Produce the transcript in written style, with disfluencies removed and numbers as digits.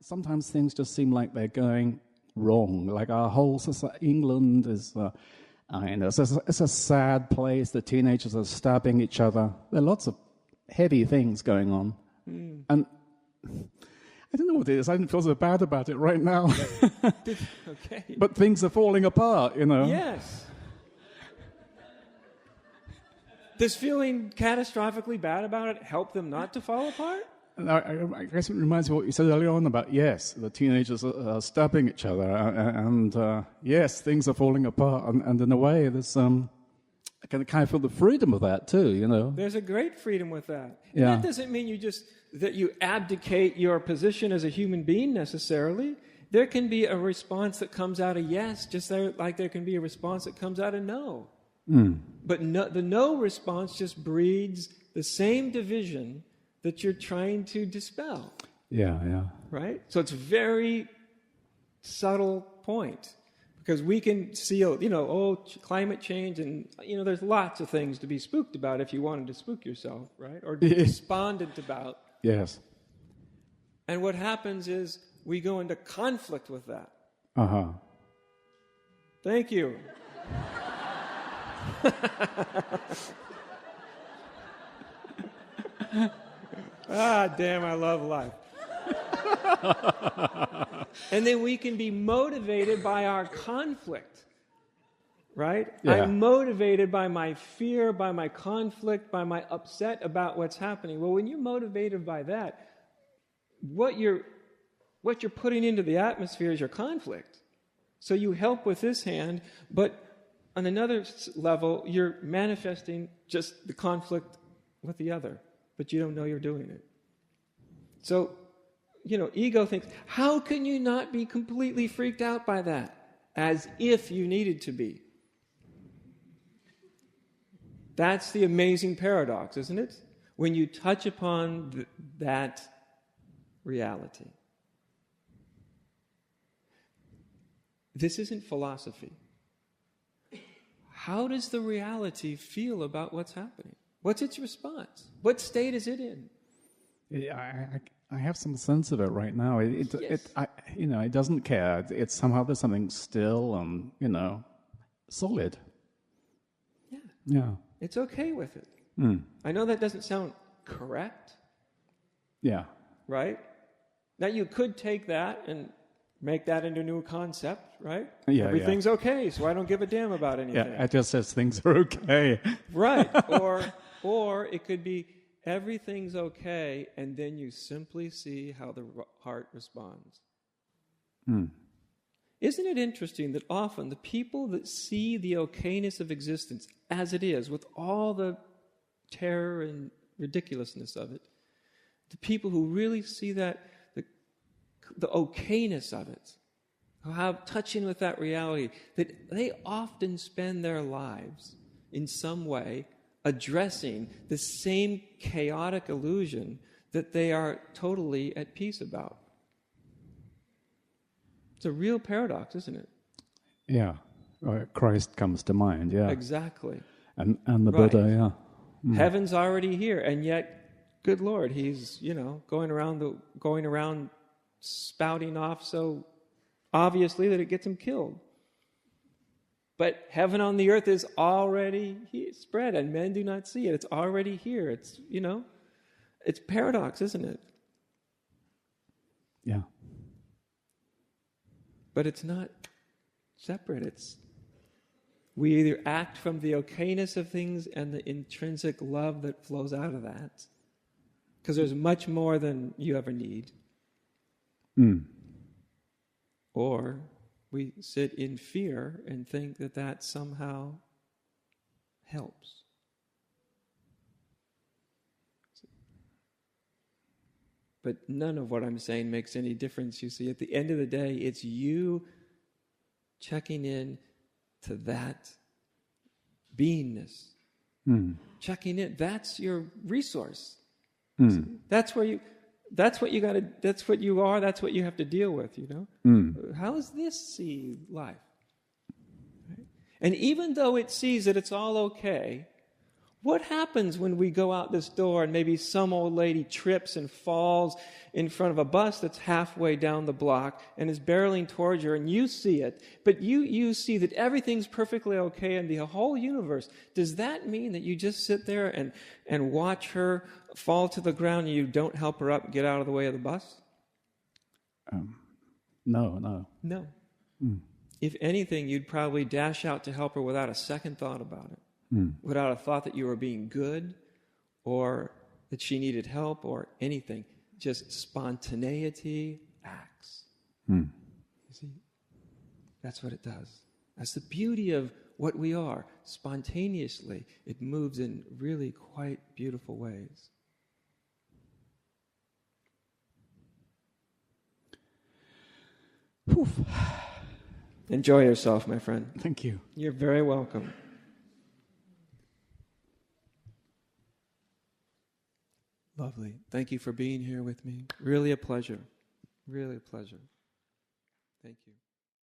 sometimes things just seem like they're going wrong. Like our whole society, England is, it's a sad place. The teenagers are stabbing each other. There are lots of heavy things going on. And I don't know what it is. I don't feel so bad about it right now. Okay. But things are falling apart, Yes. Does feeling catastrophically bad about it help them not to fall apart? I guess it reminds me of what you said earlier on about, yes, the teenagers are stabbing each other, and yes, things are falling apart, and in a way, there's I can kind of feel the freedom of that too, There's a great freedom with that. And Yeah. that doesn't mean that you abdicate your position as a human being necessarily. There can be a response that comes out of yes, just like there can be a response that comes out of no. But the no response just breeds the same division that you're trying to dispel. Yeah. Right? So it's a very subtle point. Because we can see, climate change, and, there's lots of things to be spooked about if you wanted to spook yourself, right? Or despondent about. Yes. And what happens is we go into conflict with that. Thank you. Damn, I love life. And then we can be motivated by our conflict, right? Yeah. I'm motivated by my fear, by my conflict, by my upset about what's happening. Well, when you're motivated by that, what you're putting into the atmosphere is your conflict. So you help with this hand, but on another level, you're manifesting just the conflict with the other, but you don't know you're doing it. So, ego thinks, how can you not be completely freaked out by that? As if you needed to be. That's the amazing paradox, isn't it? When you touch upon that reality. This isn't philosophy. How does the reality feel about what's happening? What's its response? What state is it in? Yeah, I have some sense of it right now. Yes. It doesn't care. It's somehow there's something still and, solid. Yeah. Yeah. It's okay with it. I know that doesn't sound correct, Yeah. right? Now you could take that and make that into a new concept, right? Yeah, Everything's okay, so I don't give a damn about anything. Yeah, it just says things are okay. Right. Or it could be everything's okay, and then you simply see how the heart responds. Isn't it interesting that often the people that see the okayness of existence as it is, with all the terror and ridiculousness of it, the people who really see that, the okayness of it, who have touching with that reality, that they often spend their lives in some way addressing the same chaotic illusion that they are totally at peace about. It's a real paradox, isn't it? Yeah. Christ comes to mind, yeah. Exactly. And the Right. Buddha, yeah. Heaven's already here, and yet, good Lord, he's, going around spouting off so obviously that it gets him killed. But heaven on the earth is already spread, and men do not see it. It's already here. It's, it's paradox, isn't it? Yeah. But it's not separate. We either act from the okayness of things and the intrinsic love that flows out of that, because there's much more than you ever need. Or we sit in fear and think that somehow helps. But none of what I'm saying makes any difference. You see, at the end of the day, it's you checking in to that beingness. Checking in, that's your resource. That's what you got to, that's what you are, that's what you have to deal with, How does this see life? Right? And even though it sees that it's all okay, What happens when we go out this door and maybe some old lady trips and falls in front of a bus that's halfway down the block and is barreling towards you, and you see it, but you see that everything's perfectly okay in the whole universe? Does that mean that you just sit there and watch her fall to the ground and you don't help her up and get out of the way of the bus? No. No. If anything, you'd probably dash out to help her without a second thought about it. Without a thought that you were being good or that she needed help or anything. Just spontaneity acts. You see? That's what it does. That's the beauty of what we are. Spontaneously, it moves in really quite beautiful ways. Whew. Enjoy yourself, my friend. Thank you. You're very welcome. Lovely. Thank you for being here with me. Really a pleasure. Really a pleasure. Thank you.